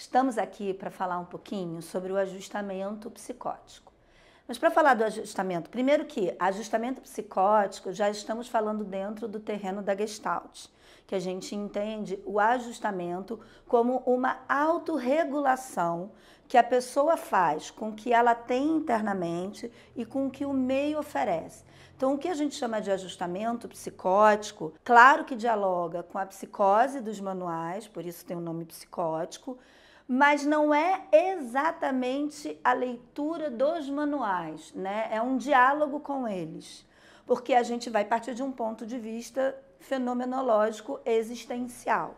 Estamos aqui para falar um pouquinho sobre o ajustamento psicótico. Mas para falar do ajustamento, primeiro que ajustamento psicótico já estamos falando dentro do terreno da Gestalt, que a gente entende o ajustamento como uma autorregulação que a pessoa faz com o que ela tem internamente e com o que o meio oferece. Então, o que a gente chama de ajustamento psicótico, claro que dialoga com a psicose dos manuais, por isso tem o nome psicótico, mas não é exatamente a leitura dos manuais, né? É um diálogo com eles, porque a gente vai partir de um ponto de vista fenomenológico existencial,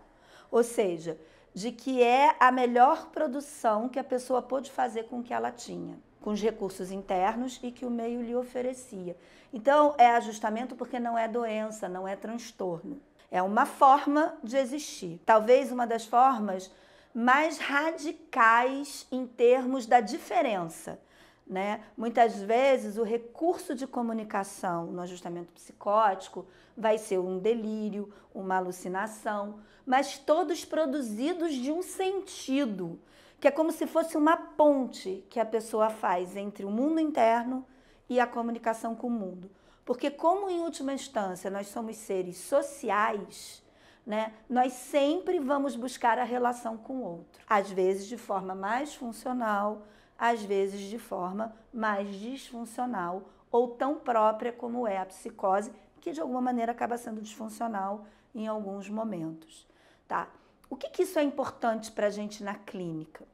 ou seja, de que é a melhor produção que a pessoa pôde fazer com o que ela tinha, com os recursos internos e que o meio lhe oferecia. Então, é ajustamento porque não é doença, não é transtorno. É uma forma de existir. Talvez uma das formas mais radicais em termos da diferença, né? Muitas vezes o recurso de comunicação no ajustamento psicótico vai ser um delírio, uma alucinação, mas todos produzidos de um sentido, que é como se fosse uma ponte que a pessoa faz entre o mundo interno e a comunicação com o mundo. Porque como em última instância nós somos seres sociais, né, nós sempre vamos buscar a relação com o outro. Às vezes de forma mais funcional, às vezes de forma mais disfuncional ou tão própria como é a psicose, que de alguma maneira acaba sendo disfuncional em alguns momentos. Tá? O que isso é importante para a gente na clínica?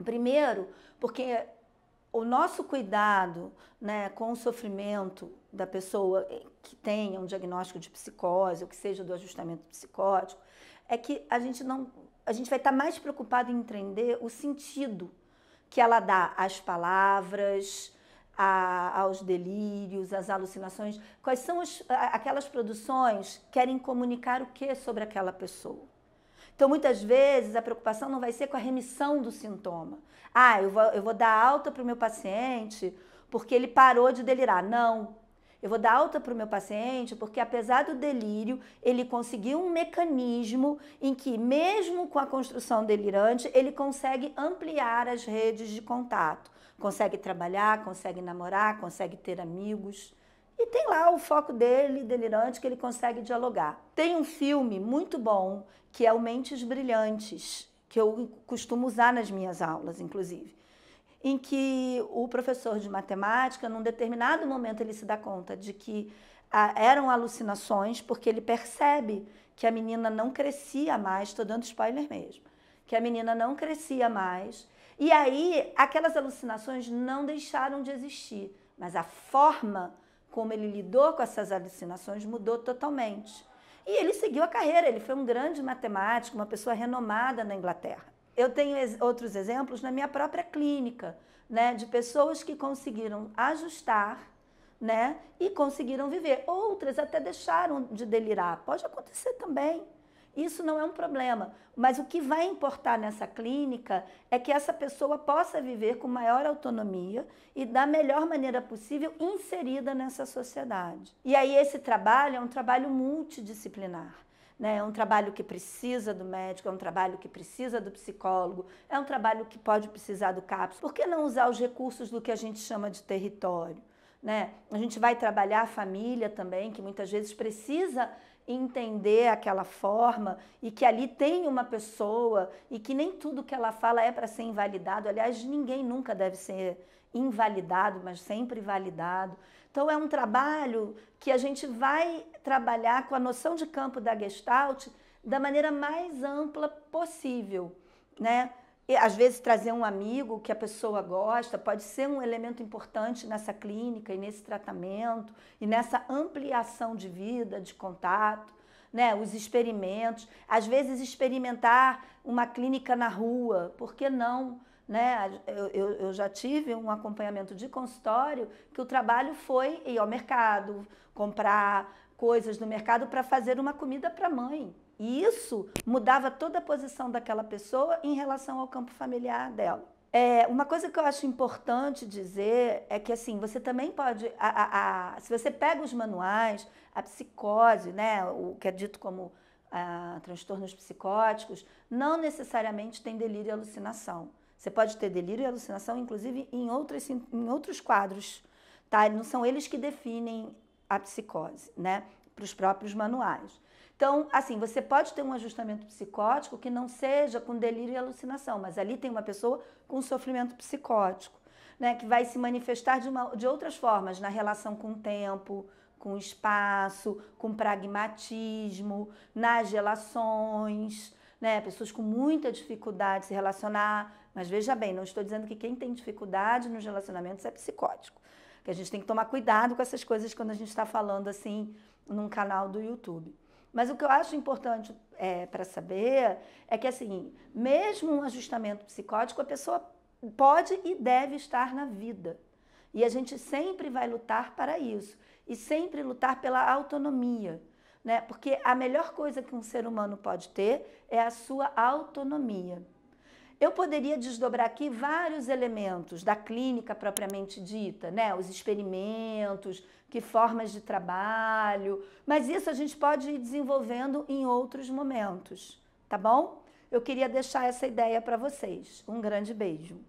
Primeiro, porque o nosso cuidado, né, com o sofrimento da pessoa que tenha um diagnóstico de psicose, ou que seja do ajustamento psicótico, é que a gente vai estar mais preocupado em entender o sentido que ela dá às palavras, aos delírios, às alucinações. Quais são aquelas produções que querem comunicar o que sobre aquela pessoa? Então, muitas vezes, a preocupação não vai ser com a remissão do sintoma. Eu vou dar alta para o meu paciente porque ele parou de delirar. Não. Eu vou dar alta para o meu paciente porque, apesar do delírio, ele conseguiu um mecanismo em que, mesmo com a construção delirante, ele consegue ampliar as redes de contato. Consegue trabalhar, consegue namorar, consegue ter amigos. E tem lá o foco dele, delirante, que ele consegue dialogar. Tem um filme muito bom, que é o Mentes Brilhantes, que eu costumo usar nas minhas aulas, inclusive, em que o professor de matemática, num determinado momento, ele se dá conta de que eram alucinações, porque ele percebe que a menina não crescia mais, estou dando spoiler mesmo, que a menina não crescia mais, e aí aquelas alucinações não deixaram de existir, mas a forma como ele lidou com essas alucinações mudou totalmente. E ele seguiu a carreira, ele foi um grande matemático, uma pessoa renomada na Inglaterra. Eu tenho outros exemplos na minha própria clínica, né, de pessoas que conseguiram ajustar, né, e conseguiram viver. Outras até deixaram de delirar. Pode acontecer também. Isso não é um problema, mas o que vai importar nessa clínica é que essa pessoa possa viver com maior autonomia e da melhor maneira possível inserida nessa sociedade. E aí esse trabalho é um trabalho multidisciplinar, né? É um trabalho que precisa do médico, é um trabalho que precisa do psicólogo, é um trabalho que pode precisar do CAPS. Por que não usar os recursos do que a gente chama de território? Né? A gente vai trabalhar a família também, que muitas vezes precisa entender aquela forma e que ali tem uma pessoa e que nem tudo que ela fala é para ser invalidado. Aliás, ninguém nunca deve ser invalidado, mas sempre validado. Então, é um trabalho que a gente vai trabalhar com a noção de campo da Gestalt da maneira mais ampla possível, né? E, às vezes, trazer um amigo que a pessoa gosta pode ser um elemento importante nessa clínica e nesse tratamento e nessa ampliação de vida, de contato, né? Os experimentos. Às vezes, experimentar uma clínica na rua, por que não? Né? Eu já tive um acompanhamento de consultório que o trabalho foi ir ao mercado, comprar coisas no mercado para fazer uma comida para a mãe. E isso mudava toda a posição daquela pessoa em relação ao campo familiar dela. Uma coisa que eu acho importante dizer é que assim, você também pode, se você pega os manuais, a psicose, né, o que é dito como transtornos psicóticos, não necessariamente tem delírio e alucinação. Você pode ter delírio e alucinação, inclusive, em outros quadros, tá? Não são eles que definem a psicose, né? Para os próprios manuais. Então, assim, você pode ter um ajustamento psicótico que não seja com delírio e alucinação, mas ali tem uma pessoa com sofrimento psicótico, né? Que vai se manifestar de outras formas, na relação com o tempo, com o espaço, com pragmatismo, nas relações, né? Pessoas com muita dificuldade de se relacionar. Mas veja bem, não estou dizendo que quem tem dificuldade nos relacionamentos é psicótico. Que a gente tem que tomar cuidado com essas coisas quando a gente está falando assim num canal do YouTube. Mas o que eu acho importante para saber é que, assim, mesmo um ajustamento psicótico, a pessoa pode e deve estar na vida. E a gente sempre vai lutar para isso. E sempre lutar pela autonomia, né? Porque a melhor coisa que um ser humano pode ter é a sua autonomia. Eu poderia desdobrar aqui vários elementos da clínica propriamente dita, né? Os experimentos, que formas de trabalho, mas isso a gente pode ir desenvolvendo em outros momentos, tá bom? Eu queria deixar essa ideia para vocês. Um grande beijo.